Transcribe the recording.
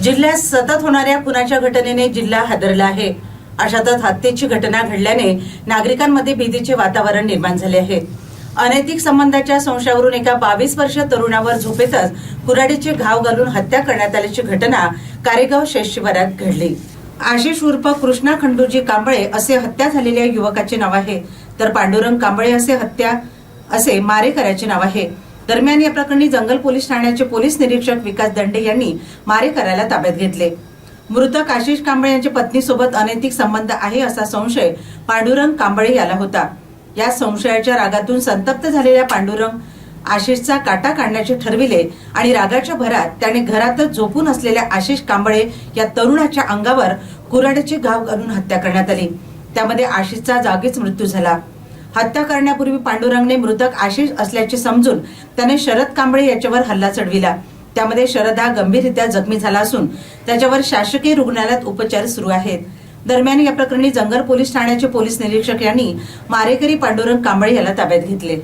जिल्ह्यात सतत होणाऱ्या खुनाच्या घटनेने जिल्हा हादरला आहे। अशातच हत्येची घटना घडल्याने नागरिकांमध्ये भीतीचे वातावरण निर्माण झाले आहे। अनैतिक संबंधाच्या संशयावरून एका 22 वर्षीय तरुणावर झोपेतच कुऱ्हाडीचे घाव घालून हत्या करण्यात आल्याची घटना कारेगाव शेत शिवारात घडली। आशिष उर्फ कृष्णा खंडूजी कांबळे असे हत्या झालेल्या युवकाचे नाव आहे, तर पांडुरंग कांबळे असे मारेकऱ्याचे नाव आहे। दरम्यान या प्रकरणी जंगल पोलीस ठाण्याचे पोलीस निरीक्षक विकास दंडे यांनी मारेकऱ्याला ताब्यात घेतले। मृतक आशिष कांबळे यांच्या पत्नीसोबत अनैतिक संबंध आहे असा संशय पांडुरंग कांबळे याला होता। या संशयाच्या रागातून संतप्त झालेल्या पांडुरंग आशिषचा काटा काढण्याचे ठरविले आणि रागाच्या भरात त्याने घरातच झोपून असलेल्या आशिष कांबळे या तरुणाच्या अंगावर कुऱ्हाडीचे घाव घालून हत्या करण्यात आली। त्यामध्ये आशिषचा जागीच मृत्यू झाला। हत्या करण्यापूर्वी पांडुरंगने मृतक आशिष असल्याचे समजून त्याने शरद कांबळे याच्यावर हल्ला चढविला। त्यामध्ये शरद हा गंभीररित्या जखमी झाला असून त्याच्यावर शासकीय रुग्णालयात उपचार सुरू आहेत। दरम्यान या प्रकरणी जंगल पोलीस ठाण्याचे पोलीस निरीक्षक यांनी मारेकरी पांडुरंग कांबळे याला ताब्यात घेतले।